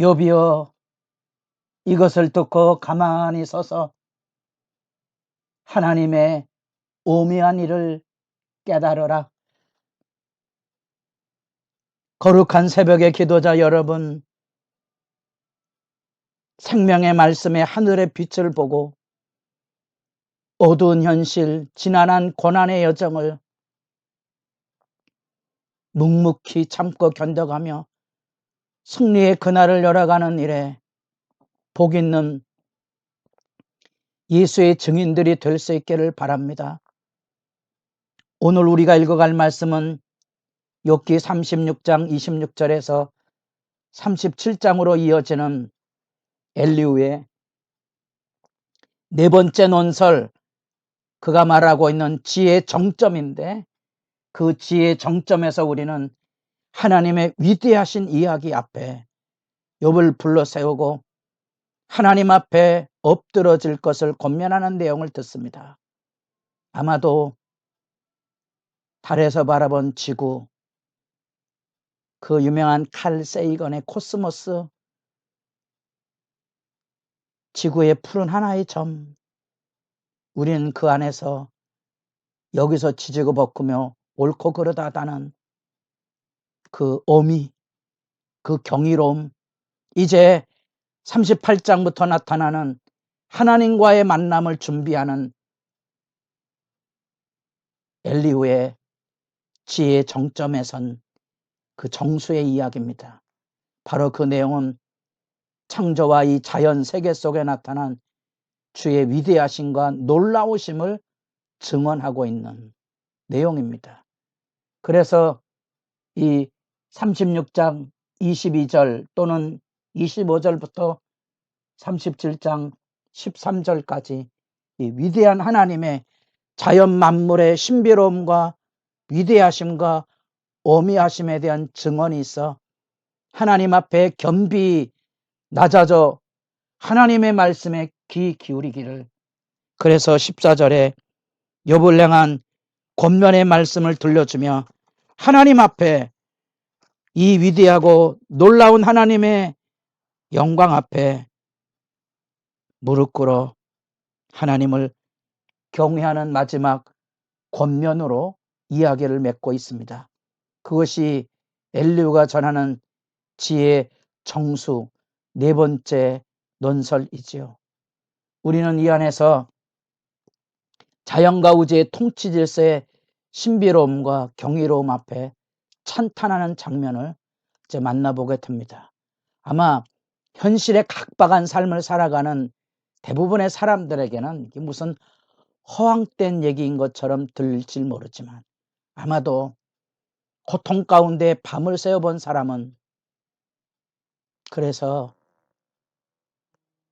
욥이여, 이것을 듣고 가만히 서서 하나님의 오묘한 일을 깨달으라. 거룩한 새벽의 기도자 여러분, 생명의 말씀의 하늘의 빛을 보고 어두운 현실, 지난한 고난의 여정을 묵묵히 참고 견뎌가며 승리의 그날을 열어가는 일에 복 있는 예수의 증인들이 될 수 있기를 바랍니다. 오늘 우리가 읽어갈 말씀은 욥기 36장 26절에서 37장으로 이어지는 엘리후의 네 번째 논설, 그가 말하고 있는 지혜의 정점인데, 그 지혜의 정점에서 우리는 하나님의 위대하신 이야기 앞에 욥을 불러 세우고 하나님 앞에 엎드러질 것을 권면하는 내용을 듣습니다. 아마도 달에서 바라본 지구, 그 유명한 칼 세이건의 코스모스, 지구의 푸른 하나의 점, 우리는 그 안에서 여기서 지지고 볶으며 옳고 그르다다는 그 어미, 그 경이로움, 이제 38장부터 나타나는 하나님과의 만남을 준비하는 엘리후의 지혜의 정점에 선 그 정수의 이야기입니다. 바로 그 내용은 창조와 이 자연 세계 속에 나타난 주의 위대하심과 놀라우심을 증언하고 있는 내용입니다. 그래서 이 36장 22절 또는 25절부터 37장 13절까지 이 위대한 하나님의 자연 만물의 신비로움과 위대하심과 어미하심에 대한 증언이 있어 하나님 앞에 겸비 낮아져 하나님의 말씀에 귀 기울이기를, 그래서 14절에 욥을 향한 권면의 말씀을 들려주며 하나님 앞에, 이 위대하고 놀라운 하나님의 영광 앞에 무릎 꿇어 하나님을 경외하는 마지막 권면으로 이야기를 맺고 있습니다. 그것이 엘리후가 전하는 지혜의 정수 네 번째 논설이지요. 우리는 이 안에서 자연과 우주의 통치 질서의 신비로움과 경이로움 앞에 찬탄하는 장면을 이제 만나보게 됩니다. 아마 현실의 각박한 삶을 살아가는 대부분의 사람들에게는 이게 무슨 허황된 얘기인 것처럼 들릴지 모르지만, 아마도 고통 가운데 밤을 새워본 사람은 그래서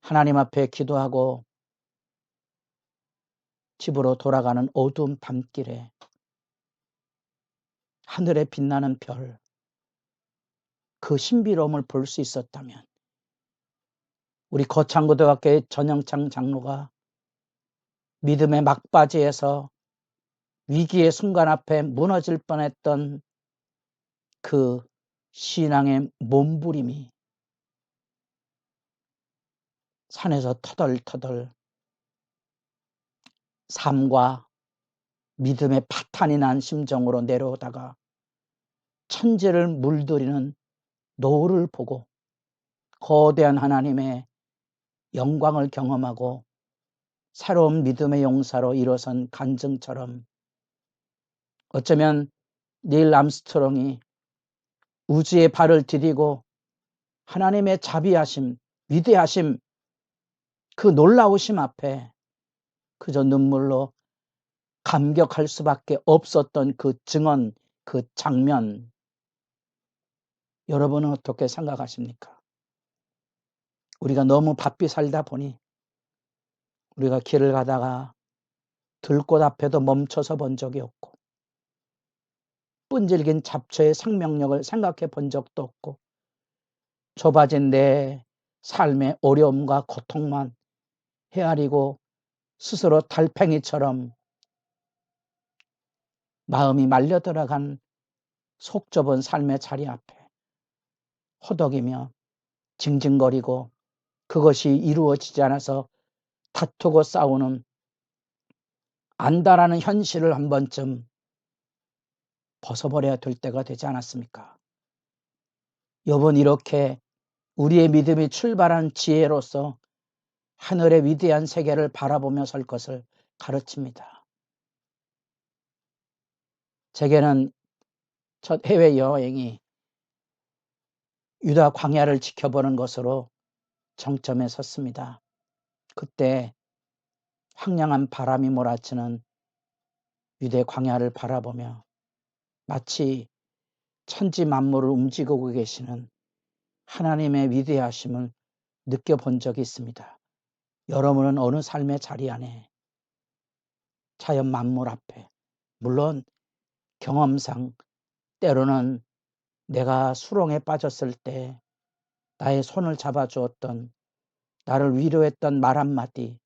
하나님 앞에 기도하고 집으로 돌아가는 어두운 밤길에 하늘에 빛나는 별, 그 신비로움을 볼 수 있었다면 우리 거창고등학교의 전영창 장로가 믿음의 막바지에서 위기의 순간 앞에 무너질 뻔했던 그 신앙의 몸부림이 산에서 터덜터덜 삶과 믿음의 파탄이 난 심정으로 내려오다가 천지를 물들이는 노을을 보고 거대한 하나님의 영광을 경험하고 새로운 믿음의 용사로 일어선 간증처럼, 어쩌면 닐 암스트롱이 우주의 발을 디디고 하나님의 자비하심, 위대하심, 그 놀라우심 앞에 그저 눈물로 감격할 수밖에 없었던 그 증언, 그 장면, 여러분은 어떻게 생각하십니까? 우리가 너무 바삐 살다 보니 우리가 길을 가다가 들꽃 앞에도 멈춰서 본 적이 없고, 끈질긴 잡초의 생명력을 생각해 본 적도 없고, 좁아진 내 삶의 어려움과 고통만 헤아리고 스스로 달팽이처럼 마음이 말려 들어간 속 좁은 삶의 자리 앞에 허덕이며 징징거리고 그것이 이루어지지 않아서 다투고 싸우는 안다라는 현실을 한 번쯤 벗어버려야 될 때가 되지 않았습니까? 여러분, 이렇게 우리의 믿음이 출발한 지혜로서 하늘의 위대한 세계를 바라보며 설 것을 가르칩니다. 제게는 첫 해외여행이 유다 광야를 지켜보는 것으로 정점에 섰습니다. 그때 황량한 바람이 몰아치는 유대 광야를 바라보며 마치 천지 만물을 움직이고 계시는 하나님의 위대하심을 느껴본 적이 있습니다. 여러분은 어느 삶의 자리 안에 자연 만물 앞에, 물론 경험상 때로는 내가 수렁에 빠졌을 때 나의 손을 잡아주었던, 나를 위로했던 말 한마디,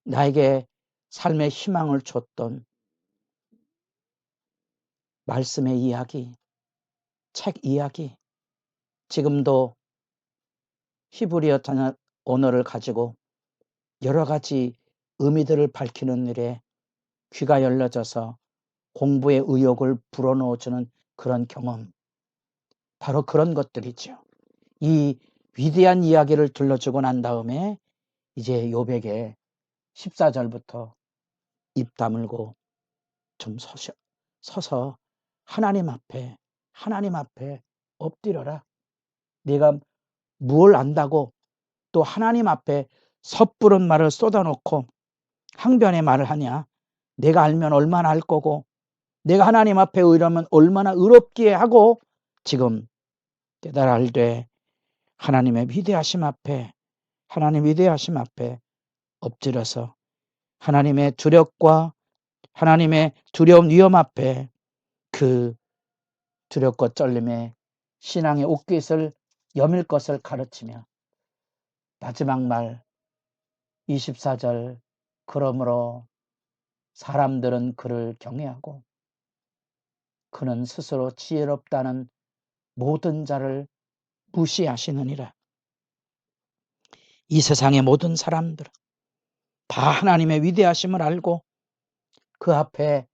나에게 삶의 희망을 줬던 말씀의 이야기, 책 이야기, 지금도 히브리어 언어를 가지고 여러 가지 의미들을 밝히는 일에 귀가 열려져서 공부의 의욕을 불어넣어주는 그런 경험, 바로 그런 것들이죠. 이 위대한 이야기를 들려주고 난 다음에 이제 요백의 14절부터 입 다물고 좀 서서 하나님 앞에 엎드려라. 네가 뭘 안다고 또 하나님 앞에 섣부른 말을 쏟아놓고 항변의 말을 하냐. 내가 알면 얼마나 알 거고 내가 하나님 앞에 의로면 얼마나 의롭기에 하고 지금 깨달아 알되 하나님의 위대하심 앞에 엎드려서 하나님의 두려움 위험 앞에 그 두렵고 떨림의 신앙의 옷깃을 여밀 것을 가르치며 마지막 말 24절 그러므로 사람들은 그를 경외하고 그는 스스로 지혜롭다는 모든 자를 무시하시느니라. 이 세상의 모든 사람들은 다 하나님의 위대하심을 알고 그 앞에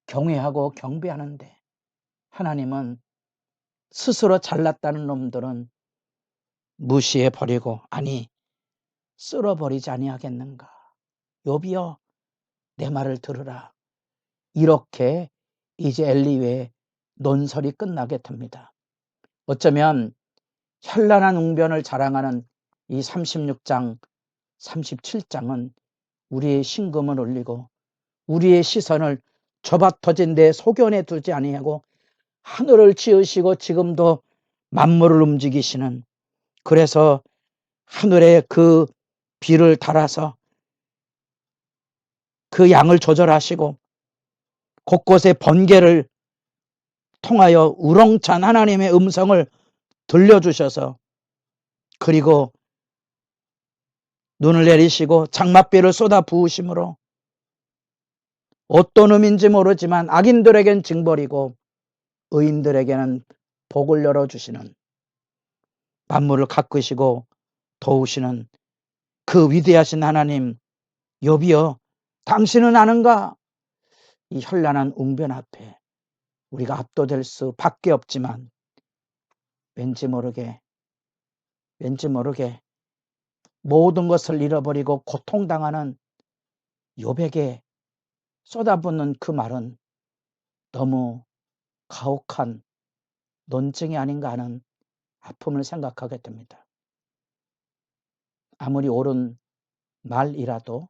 경외하고 경배하는데 하나님은 스스로 잘났다는 놈들은 무시해버리고 아니 쓸어버리지 아니하겠는가. 욥이여 내 말을 들으라. 이렇게 이제 엘리외의 논설이 끝나게 됩니다. 어쩌면 현란한 웅변을 자랑하는 이 36장 37장은 우리의 심금을 울리고 우리의 시선을 좁아터진 내 소견에 두지 아니하고 하늘을 지으시고 지금도 만물을 움직이시는, 그래서 하늘에 그 비를 달아서 그 양을 조절하시고 곳곳에 번개를 통하여 우렁찬 하나님의 음성을 들려주셔서 그리고 눈을 내리시고 장맛비를 쏟아 부으심으로 어떤 의미인지 모르지만 악인들에겐 징벌이고 의인들에게는 복을 열어주시는, 만물을 가꾸시고 도우시는 그 위대하신 하나님, 욥이여 당신은 아는가? 이 현란한 웅변 앞에 우리가 압도될 수밖에 없지만 왠지 모르게 모든 것을 잃어버리고 고통당하는 욥에게 쏟아붓는 그 말은 너무 가혹한 논증이 아닌가 하는 아픔을 생각하게 됩니다. 아무리 옳은 말이라도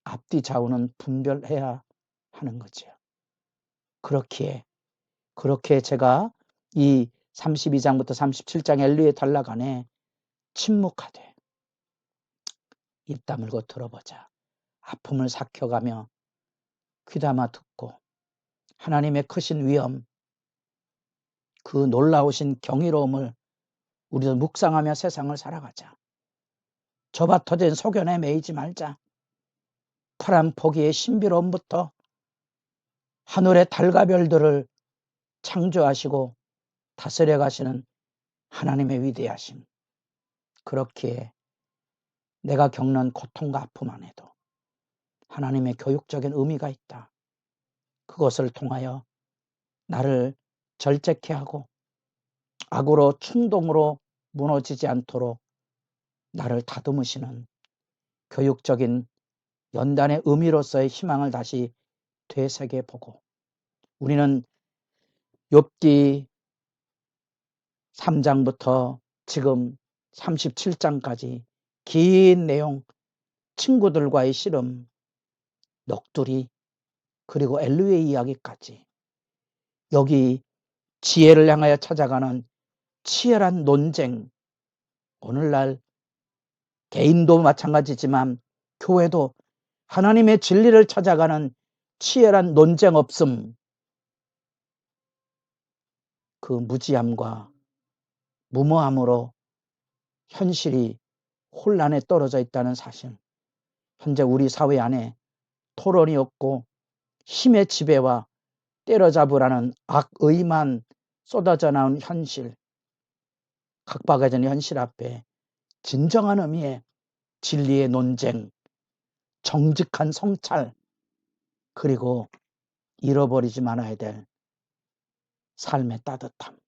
앞뒤 좌우는 분별해야 하는 거죠. 그렇게 제가 이 32장부터 37장 엘리의 단락 안에 침묵하되 입 다물고 들어보자. 아픔을 삭혀가며 귀담아 듣고 하나님의 크신 위엄, 그 놀라우신 경이로움을 우리도 묵상하며 세상을 살아가자. 좁아터진 소견에 매이지 말자. 파란 포기의 신비로움부터 하늘의 달과 별들을 창조하시고 다스려 가시는 하나님의 위대하심. 그렇기에 내가 겪는 고통과 아픔 안에도 하나님의 교육적인 의미가 있다. 그것을 통하여 나를 절제케 하고 악으로 충동으로 무너지지 않도록 나를 다듬으시는 교육적인 연단의 의미로서의 희망을 다시 되새겨보고, 우리는 욥기 3장부터 지금 37장까지 긴 내용, 친구들과의 씨름, 넋두리, 그리고 엘리의 이야기까지, 여기 지혜를 향하여 찾아가는 치열한 논쟁, 오늘날 개인도 마찬가지지만 교회도 하나님의 진리를 찾아가는 치열한 논쟁 없음, 그 무지함과 무모함으로 현실이 혼란에 떨어져 있다는 사실, 현재 우리 사회 안에 토론이 없고 힘의 지배와 때려잡으라는 악의만 쏟아져 나온 현실, 각박해진 현실 앞에 진정한 의미의 진리의 논쟁, 정직한 성찰, 그리고 잃어버리지 말아야 될 삶의 따뜻함,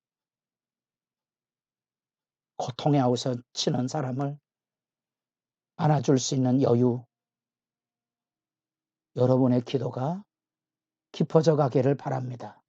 고통에 아우서치는 사람을 안아줄 수 있는 여유, 여러분의 기도가 깊어져 가기를 바랍니다.